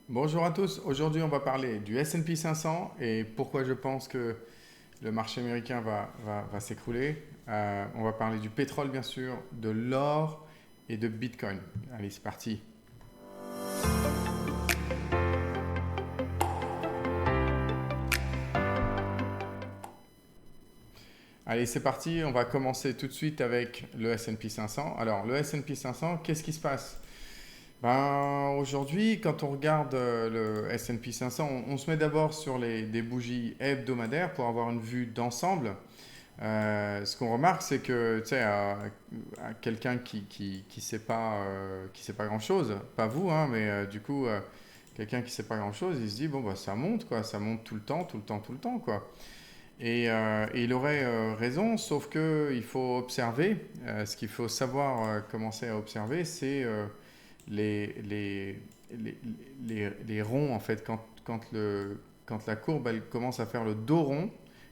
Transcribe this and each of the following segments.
Bonjour à tous. Aujourd'hui, on va parler du S&P 500 et pourquoi je pense que le marché américain va s'écrouler. On va parler du pétrole, bien sûr, de l'or et de Bitcoin. Allez, c'est parti. Allez, c'est parti. On va commencer tout de suite avec le S&P 500. Alors, le S&P 500, qu'est-ce qui se passe? Ben, aujourd'hui, quand on regarde le S&P 500, on se met d'abord sur des bougies hebdomadaires pour avoir une vue d'ensemble. Ce qu'on remarque, c'est que, tu sais, à quelqu'un qui sait pas grand-chose, pas vous, hein, mais du coup, quelqu'un qui sait pas grand-chose, il se dit, bon, bah, ça monte, quoi, ça monte tout le temps, tout le temps, tout le temps, quoi. Et il aurait raison, sauf que il faut observer. Ce qu'il faut savoir commencer à observer, c'est les, les, les ronds, en fait, quand la courbe elle commence à faire le dos rond,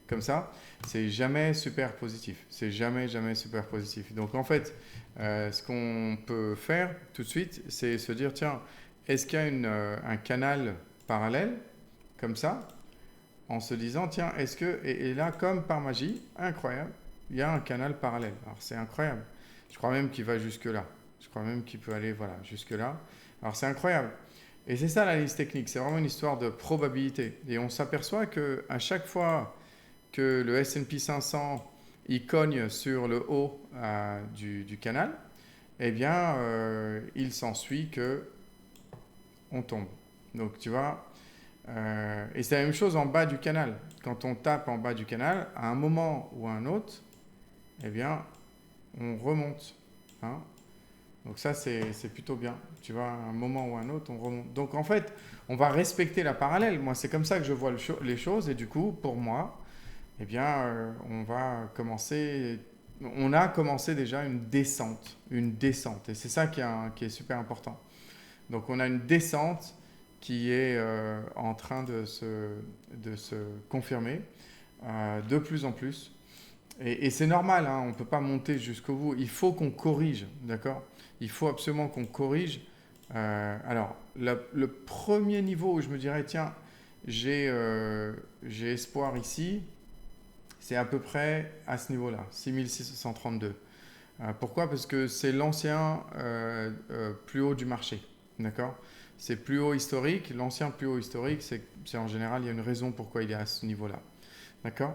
comme ça, c'est jamais super positif. C'est jamais, jamais super positif. Donc en fait, ce qu'on peut faire tout de suite, c'est se dire, tiens, est-ce qu'il y a un canal parallèle, comme ça, en se disant, tiens, est-ce que... Et là, comme par magie, incroyable, il y a un canal parallèle. Alors c'est incroyable. Je crois même qu'il va jusque-là. Je crois même qu'il peut aller, voilà, jusque-là. Alors c'est incroyable. Et c'est ça la liste technique, c'est vraiment une histoire de probabilité. Et on s'aperçoit que à chaque fois que le S&P 500 il cogne sur le haut du canal, eh bien, il s'ensuit que on tombe. Donc tu vois, et c'est la même chose en bas du canal. Quand on tape en bas du canal, à un moment ou à un autre, eh bien, on remonte. Hein. Donc ça, c'est plutôt bien. Tu vois, à un moment ou à un autre, on remonte. Donc en fait, on va respecter la parallèle. Moi, c'est comme ça que je vois les choses. Et du coup, pour moi, eh bien, on va commencer... On a commencé déjà une descente. Une descente. Et c'est ça qui est super important. Donc on a une descente qui est en train de se confirmer de plus en plus. Et c'est normal, hein, on ne peut pas monter jusqu'au bout. Il faut qu'on corrige, d'accord? Il faut absolument qu'on corrige. Alors, le premier niveau où je me dirais, tiens, j'ai espoir ici, c'est à peu près à ce niveau-là, 6632. Pourquoi? Parce que c'est l'ancien plus haut du marché. D'accord? C'est plus haut historique. L'ancien plus haut historique, c'est en général, il y a une raison pourquoi il est à ce niveau-là. D'accord?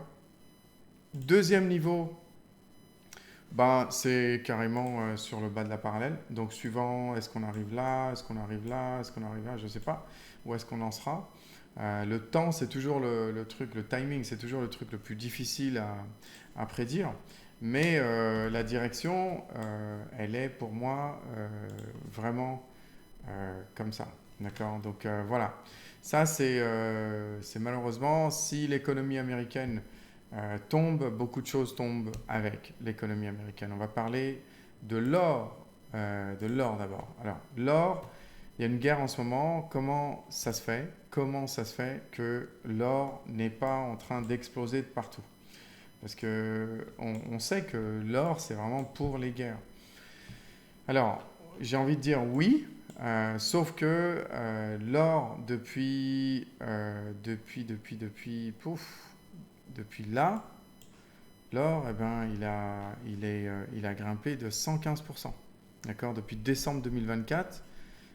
Deuxième niveau, ben, c'est carrément sur le bas de la parallèle. Donc, suivant, est-ce qu'on arrive là? Est-ce qu'on arrive là? Est-ce qu'on arrive là? Je ne sais pas. Où est-ce qu'on en sera? Le temps, c'est toujours le truc, le timing, c'est toujours le truc le plus difficile à prédire. Mais la direction, elle est pour moi vraiment comme ça. D'accord. Donc voilà. Ça, c'est malheureusement, si l'économie américaine tombe, beaucoup de choses tombent avec l'économie américaine. On va parler de l'or d'abord. Alors, l'or, il y a une guerre en ce moment. Comment ça se fait? Comment ça se fait que l'or n'est pas en train d'exploser de partout? Parce que on sait que l'or, c'est vraiment pour les guerres. Alors, j'ai envie de dire oui, sauf que l'or, depuis là, l'or, eh ben, il a grimpé de 115%. D'accord? Depuis décembre 2024,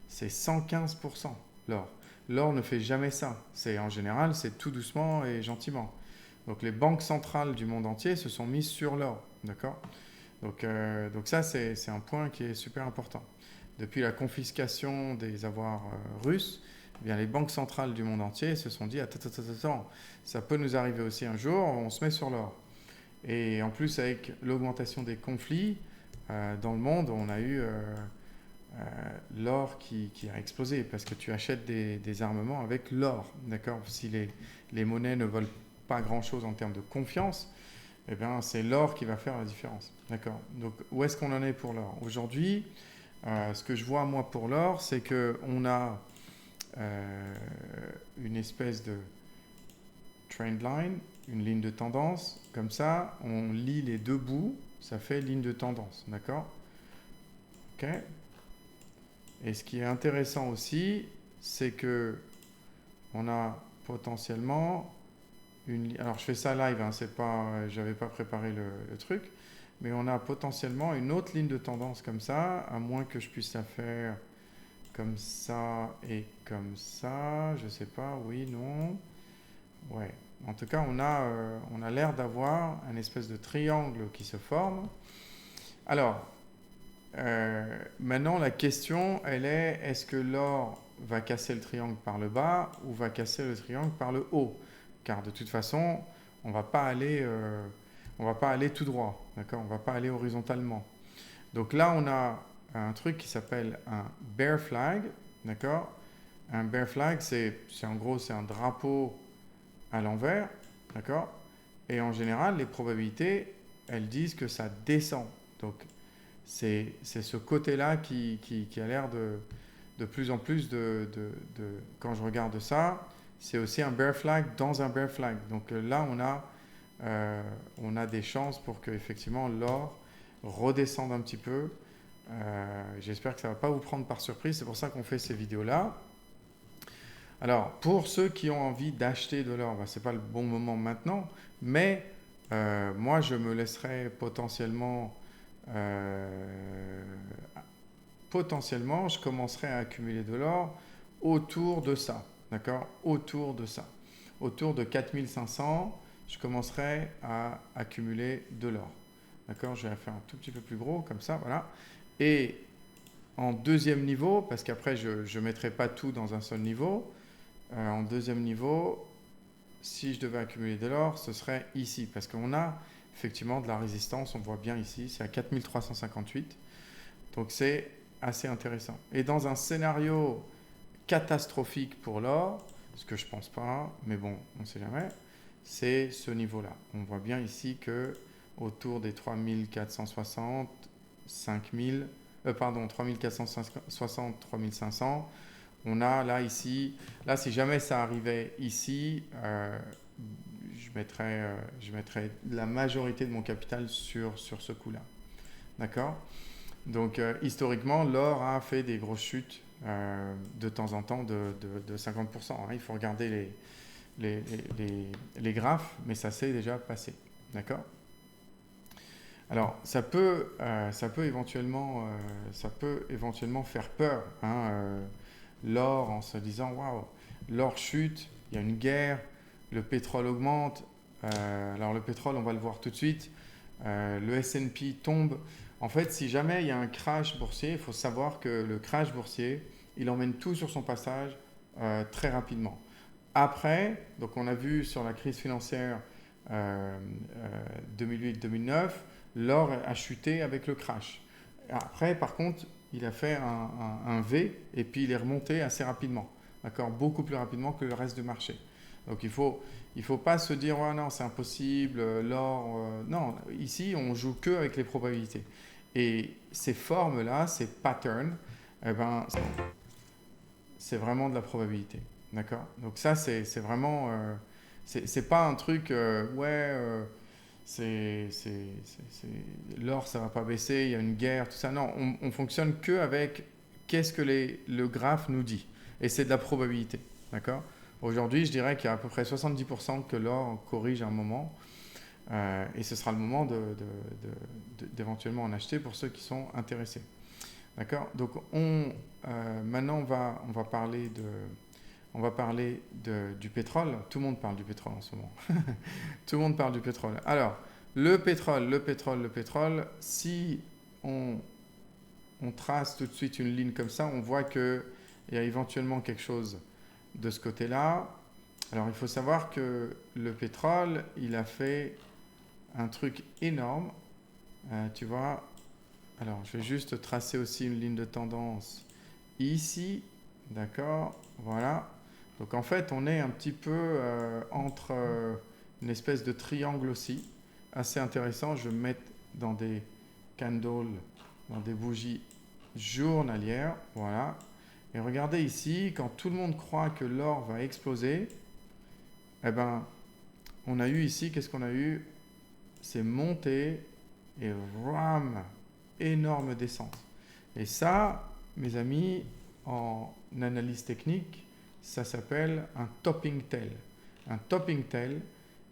c'est 115% l'or. L'or ne fait jamais ça. C'est en général, c'est tout doucement et gentiment. Donc les banques centrales du monde entier se sont mises sur l'or. D'accord? Donc ça, c'est un point qui est super important. Depuis la confiscation des avoirs russes, eh bien, les banques centrales du monde entier se sont dit, attends, attends, attends, ça peut nous arriver aussi un jour, on se met sur l'or. Et en plus, avec l'augmentation des conflits dans le monde, on a eu l'or qui a explosé parce que tu achètes des armements avec l'or. D'accord? Si les monnaies ne veulent pas grand-chose en termes de confiance, eh bien, c'est l'or qui va faire la différence. D'accord? Donc, où est-ce qu'on en est pour l'or? Aujourd'hui, ce que je vois, moi, pour l'or, c'est qu'on a euh, une espèce de trend line, une ligne de tendance. Comme ça, on lie les deux bouts, ça fait ligne de tendance. D'accord? Ok? Et ce qui est intéressant aussi, c'est que on a potentiellement alors je fais ça live, hein, c'est pas, j'avais pas préparé le truc, mais on a potentiellement une autre ligne de tendance comme ça, à moins que je puisse la faire comme ça et comme ça, je sais pas, oui, non, ouais. En tout cas, on a l'air d'avoir un espèce de triangle qui se forme. Alors, maintenant la question, elle est, est-ce que l'or va casser le triangle par le bas ou va casser le triangle par le haut? Car de toute façon, on va pas aller, on va pas aller tout droit, d'accord? On va pas aller horizontalement. Donc là, on a un truc qui s'appelle un bear flag, d'accord? Un bear flag, c'est en gros, c'est un drapeau à l'envers, d'accord? Et en général, les probabilités, elles disent que ça descend. Donc c'est ce côté-là qui a l'air de plus en plus quand je regarde ça, c'est aussi un bear flag dans un bear flag. Donc là, on a des chances pour que effectivement l'or redescende un petit peu. J'espère que ça ne va pas vous prendre par surprise. C'est pour ça qu'on fait ces vidéos-là. Alors, pour ceux qui ont envie d'acheter de l'or, ce n'est pas le bon moment maintenant, mais moi, je me laisserai potentiellement, je commencerai à accumuler de l'or autour de ça, d'accord? Autour de ça. Autour de 4500, je commencerai à accumuler de l'or. D'accord? Je vais la faire un tout petit peu plus gros, comme ça, voilà. Et en deuxième niveau, parce qu'après, je ne mettrai pas tout dans un seul niveau, en deuxième niveau, si je devais accumuler de l'or, ce serait ici, parce qu'on a effectivement de la résistance, on voit bien ici, c'est à 4358. Donc c'est assez intéressant. Et dans un scénario catastrophique pour l'or, ce que je pense pas, mais bon, on ne sait jamais, c'est ce niveau-là. On voit bien ici que autour des 3460, 5000, pardon, 3460, 3500, on a là ici, là si jamais ça arrivait ici, je mettrais la majorité de mon capital sur ce coup-là. D'accord? Donc historiquement, l'or a fait des grosses chutes de temps en temps de 50%. Hein. Il faut regarder les graphes, mais ça s'est déjà passé. D'accord? Alors, ça peut éventuellement faire peur. Hein, l'or en se disant, waouh, l'or chute, il y a une guerre, le pétrole augmente. Alors le pétrole, on va le voir tout de suite. Le S&P tombe. En fait, si jamais il y a un crash boursier, il faut savoir que le crash boursier, il emmène tout sur son passage très rapidement. Après, donc on a vu sur la crise financière 2008-2009, l'or a chuté avec le crash. Après, par contre, il a fait un V et puis il est remonté assez rapidement, d'accord, beaucoup plus rapidement que le reste du marché. Donc il faut pas se dire oh non c'est impossible, l'or non, ici on joue que avec les probabilités. Et ces formes là, ces patterns, eh ben, c'est vraiment de la probabilité, d'accord. Donc ça c'est vraiment c'est pas un truc l'or ça va pas baisser, il y a une guerre, tout ça. Non, on fonctionne que avec qu'est-ce que le graphe nous dit. Et c'est de la probabilité, d'accord. Aujourd'hui, je dirais qu'il y a à peu près 70% que l'or corrige à un moment. Et ce sera le moment d'éventuellement en acheter pour ceux qui sont intéressés. D'accord. Donc maintenant, on va parler du pétrole. Tout le monde parle du pétrole en ce moment. Tout le monde parle du pétrole. Alors, le pétrole, si on trace tout de suite une ligne comme ça, on voit qu'il y a éventuellement quelque chose de ce côté-là. Alors, il faut savoir que le pétrole, il a fait un truc énorme. Tu vois, alors je vais juste tracer aussi une ligne de tendance ici. D'accord, voilà. Donc en fait, on est un petit peu entre une espèce de triangle aussi, assez intéressant. Je vais me mettre dans des candles, dans des bougies journalières, voilà. Et regardez ici, quand tout le monde croit que l'or va exploser, eh ben, on a eu ici, qu'est-ce qu'on a eu? C'est monté et énorme descente. Et ça, mes amis, en analyse technique, ça s'appelle un topping tail. Un topping tail,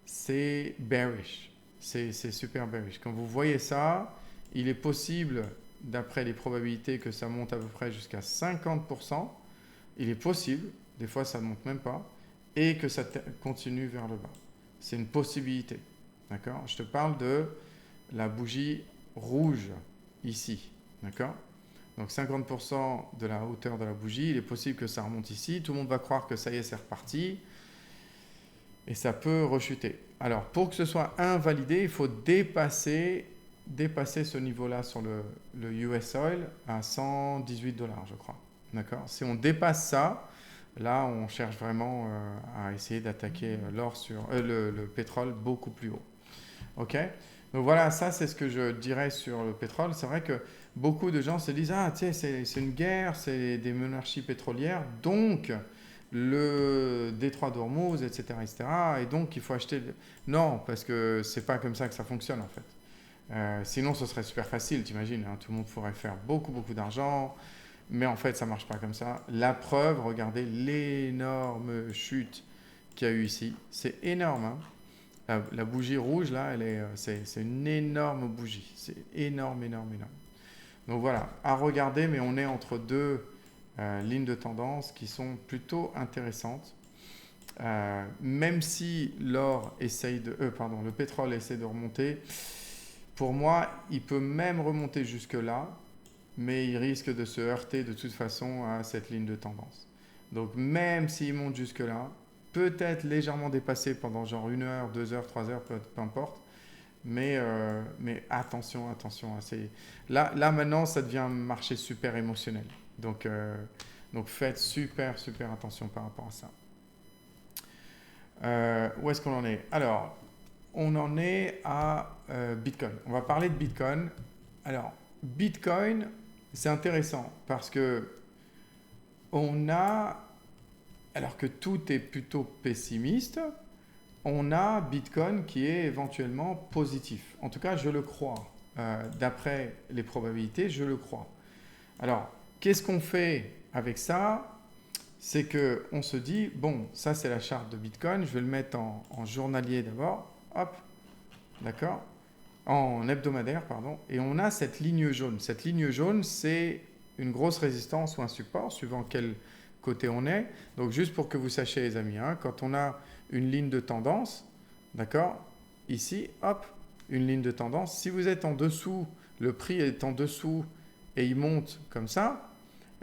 c'est bearish. C'est super bearish. Quand vous voyez ça, il est possible, d'après les probabilités, que ça monte à peu près jusqu'à 50%. Il est possible, des fois ça ne monte même pas, et que ça continue vers le bas. C'est une possibilité. D'accord? Je te parle de la bougie rouge ici. D'accord? Donc 50% de la hauteur de la bougie, il est possible que ça remonte ici. Tout le monde va croire que ça y est, c'est reparti. Et ça peut rechuter. Alors, pour que ce soit invalidé, il faut dépasser ce niveau-là sur le US Oil à 118 $, je crois. D'accord? Si on dépasse ça, là, on cherche vraiment à essayer d'attaquer le pétrole beaucoup plus haut. OK? Donc voilà, ça, c'est ce que je dirais sur le pétrole. C'est vrai que beaucoup de gens se disent, ah, tu sais, c'est une guerre, c'est des monarchies pétrolières, donc le détroit d'Ormuz, etc., etc., et donc il faut acheter... Non, parce que c'est pas comme ça que ça fonctionne, en fait. Sinon, ce serait super facile, t'imagines, hein, tout le monde pourrait faire beaucoup, beaucoup d'argent, mais en fait, ça marche pas comme ça. La preuve, regardez l'énorme chute qu'il y a eu ici. C'est énorme, hein. La bougie rouge, là, c'est une énorme bougie. C'est énorme, énorme, énorme. Donc voilà, à regarder, mais on est entre deux lignes de tendance qui sont plutôt intéressantes. Même si le pétrole essaie de remonter, pour moi, il peut même remonter jusque-là, mais il risque de se heurter de toute façon à cette ligne de tendance. Donc même s'il monte jusque-là, peut-être légèrement dépassé pendant genre 1 heure, 2 heures, 3 heures, peu importe. Mais attention, attention. Là, maintenant, ça devient un marché super émotionnel. Donc faites super, super attention par rapport à ça. Où est-ce qu'on en est? Alors, on en est à Bitcoin. On va parler de Bitcoin. Alors, Bitcoin, c'est intéressant parce que alors que tout est plutôt pessimiste, on a Bitcoin qui est éventuellement positif. En tout cas, je le crois. D'après les probabilités, je le crois. Alors, qu'est-ce qu'on fait avec ça? C'est qu'on se dit, bon, ça c'est la charte de Bitcoin, je vais le mettre en journalier d'abord. Hop, d'accord? En hebdomadaire, pardon. Et on a cette ligne jaune. Cette ligne jaune, c'est une grosse résistance ou un support, suivant quel côté on est. Donc, juste pour que vous sachiez, les amis, hein, quand on a une ligne de tendance, d'accord? Ici, hop, une ligne de tendance. Si vous êtes en dessous, le prix est en dessous et il monte comme ça,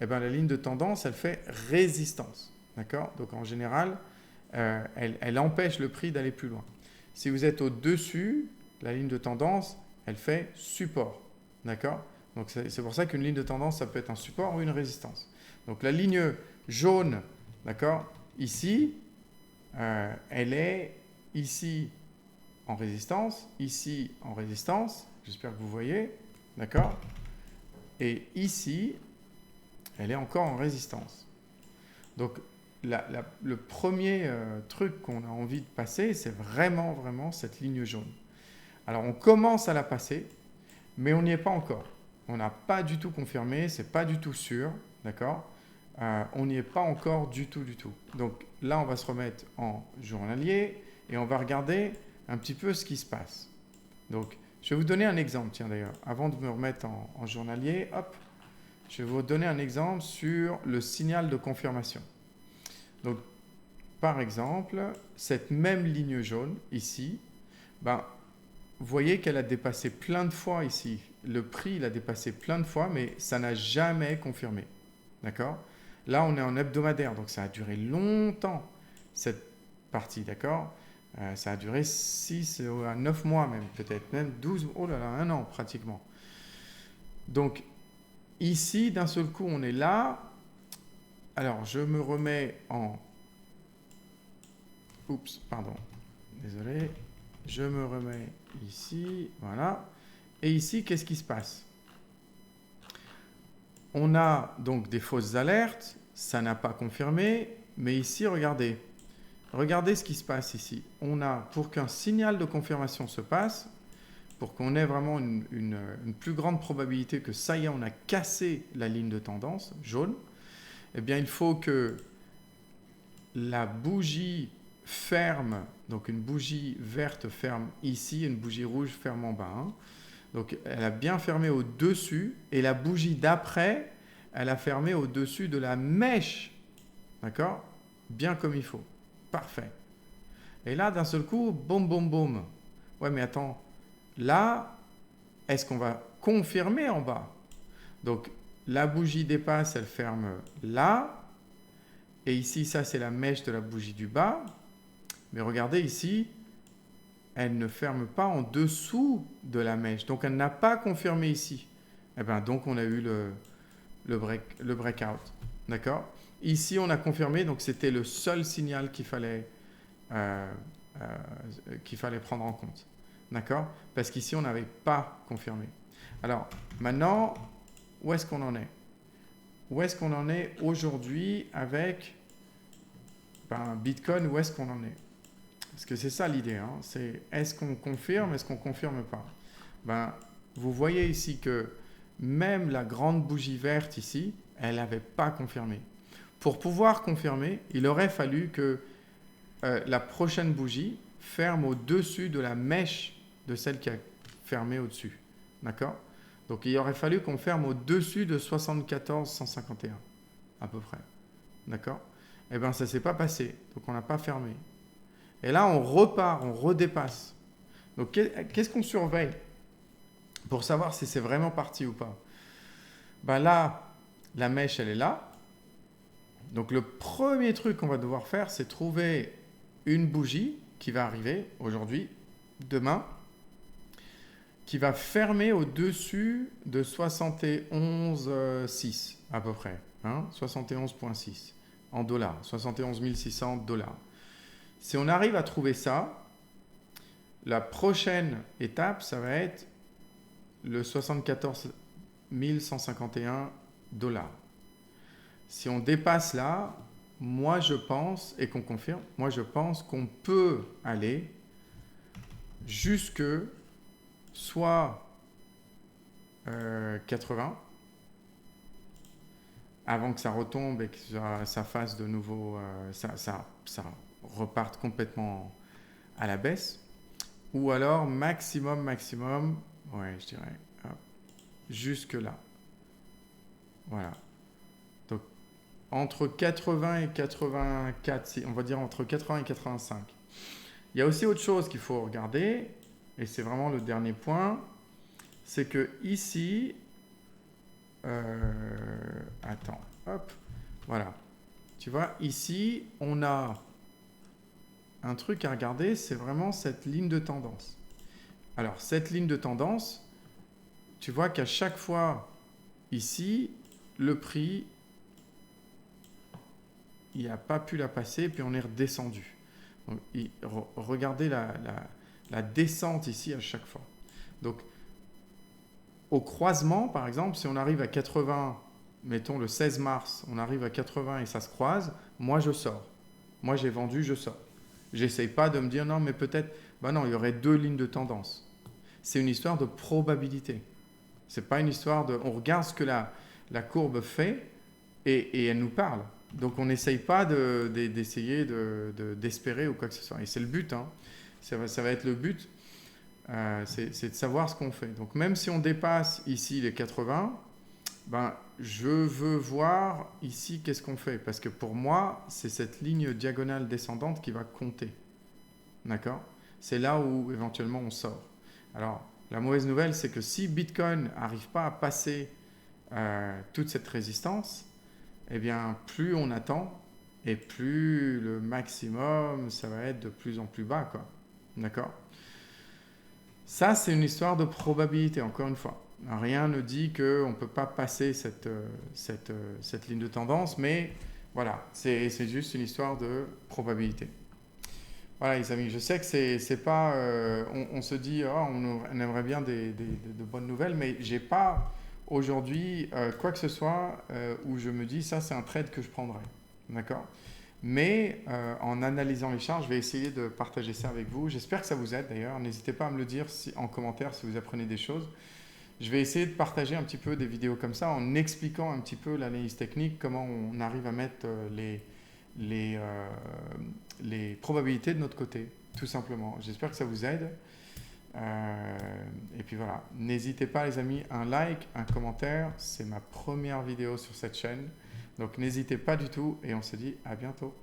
eh bien, la ligne de tendance, elle fait résistance, d'accord? Donc, en général, elle empêche le prix d'aller plus loin. Si vous êtes au-dessus, la ligne de tendance, elle fait support, d'accord? Donc, c'est pour ça qu'une ligne de tendance, ça peut être un support ou une résistance. Donc, la ligne jaune, d'accord, ici, elle est ici en résistance, ici en résistance, j'espère que vous voyez, d'accord? Et ici, elle est encore en résistance. Donc, le premier truc qu'on a envie de passer, c'est vraiment, vraiment cette ligne jaune. Alors, on commence à la passer, mais on n'y est pas encore. On n'a pas du tout confirmé, c'est pas du tout sûr, d'accord? On n'y est pas encore du tout, du tout. Donc là, on va se remettre en journalier et on va regarder un petit peu ce qui se passe. Donc, je vais vous donner un exemple, tiens d'ailleurs, avant de me remettre en journalier, hop, je vais vous donner un exemple sur le signal de confirmation. Donc, par exemple, cette même ligne jaune ici, vous voyez qu'elle a dépassé plein de fois ici. Le prix, il a dépassé plein de fois, mais ça n'a jamais confirmé. D'accord? Là, on est en hebdomadaire, donc ça a duré longtemps, cette partie, d'accord? Ça a duré 6 à 9 mois même, peut-être, même 12, oh là là, 1 an pratiquement. Donc, ici, d'un seul coup, on est là. Alors, je me remets en... Oups, pardon, désolé. Je me remets ici, voilà. Et ici, qu'est-ce qui se passe? On a donc des fausses alertes, ça n'a pas confirmé, mais ici, regardez. Regardez ce qui se passe ici. On a, pour qu'un signal de confirmation se passe, pour qu'on ait vraiment une plus grande probabilité que ça y est, on a cassé la ligne de tendance jaune, Eh bien, il faut que la bougie ferme, donc une bougie verte ferme ici, une bougie rouge ferme en bas. Hein. Donc, elle a bien fermé au-dessus, et la bougie d'après, elle a fermé au-dessus de la mèche. D'accord? Bien comme il faut. Parfait. Et là, d'un seul coup, boum, boum, boum. Ouais, mais attends. Là, est-ce qu'on va confirmer en bas? Donc, la bougie dépasse, elle ferme là. Et ici, ça, c'est la mèche de la bougie du bas. Mais regardez ici, elle ne ferme pas en dessous de la mèche. Donc, elle n'a pas confirmé ici. Et bien, donc, on a eu le breakout. D'accord? Ici, on a confirmé. Donc, c'était le seul signal euh, qu'il fallait prendre en compte. D'accord? Parce qu'ici, on n'avait pas confirmé. Alors, maintenant, où est-ce qu'on en est? Où est-ce qu'on en est aujourd'hui avec Bitcoin? Où est-ce qu'on en est? Parce que c'est ça l'idée. Hein, c'est est-ce qu'on confirme, est-ce qu'on ne confirme pas? Vous voyez ici que même la grande bougie verte ici, elle n'avait pas confirmé. Pour pouvoir confirmer, il aurait fallu que la prochaine bougie ferme au-dessus de la mèche de celle qui a fermé au-dessus. D'accord? Donc il aurait fallu qu'on ferme au-dessus de 74,151 à peu près. D'accord? Eh bien ça ne s'est pas passé. Donc on n'a pas fermé. Et là on repart, on redépasse. Donc qu'est-ce qu'on surveille pour savoir si c'est vraiment parti ou pas? Là, la mèche elle est là. Donc le premier truc qu'on va devoir faire, c'est trouver une bougie qui va arriver aujourd'hui, demain, qui va fermer au-dessus de 71,6 à peu près, hein, 71,6 en dollars, 71 600 dollars. Si on arrive à trouver ça, la prochaine étape, ça va être le 74 151 dollars. Si on dépasse là, moi je pense, et qu'on confirme, moi je pense qu'on peut aller jusque soit 80 avant que ça retombe et que ça fasse de nouveau, ça reparte complètement à la baisse, ou alors maximum, ouais je dirais, hop, jusque là. Voilà. Donc entre 80 et 84, on va dire entre 80 et 85. Il y a aussi autre chose qu'il faut regarder, et c'est vraiment le dernier point, c'est que ici, attends, hop, voilà. Tu vois, ici, on a un truc à regarder, c'est vraiment cette ligne de tendance. Alors, cette ligne de tendance, tu vois qu'à chaque fois, ici, le prix, il n'a pas pu la passer, puis on est redescendu. Donc, regardez la descente ici à chaque fois. Donc, au croisement, par exemple, si on arrive à 80, mettons le 16 mars, on arrive à 80 et ça se croise, moi je sors. Moi j'ai vendu, je sors. J'essaye pas de me dire non, mais peut-être, non, il y aurait deux lignes de tendance. C'est une histoire de probabilité. C'est pas une histoire de, on regarde ce que la courbe fait et elle nous parle. Donc on n'essaye pas d'essayer d'espérer ou quoi que ce soit. Et c'est le but, hein. Ça va être le but. C'est de savoir ce qu'on fait. Donc même si on dépasse ici les 80, je veux voir ici qu'est-ce qu'on fait. Parce que pour moi, c'est cette ligne diagonale descendante qui va compter. D'accord? C'est là où éventuellement on sort. Alors, la mauvaise nouvelle, c'est que si Bitcoin n'arrive pas à passer toute cette résistance, eh bien, plus on attend et plus le maximum, ça va être de plus en plus bas, quoi. D'accord? Ça, c'est une histoire de probabilité, encore une fois. Rien ne dit qu'on ne peut pas passer cette ligne de tendance, mais voilà, c'est juste une histoire de probabilité. Voilà, les amis, je sais que c'est pas... on se dit, oh, on aimerait bien de bonnes nouvelles, mais je n'ai pas aujourd'hui quoi que ce soit où je me dis, ça, c'est un trade que je prendrais. D'accord? Mais en analysant les charts, je vais essayer de partager ça avec vous. J'espère que ça vous aide d'ailleurs. N'hésitez pas à me le dire en commentaire si vous apprenez des choses. je vais essayer de partager un petit peu des vidéos comme ça en expliquant un petit peu l'analyse technique, comment on arrive à mettre les, euh, les probabilités de notre côté, tout simplement. J'espère que ça vous aide. Et puis voilà, n'hésitez pas les amis, un like, un commentaire, c'est ma première vidéo sur cette chaîne. Donc n'hésitez pas du tout et on se dit à bientôt.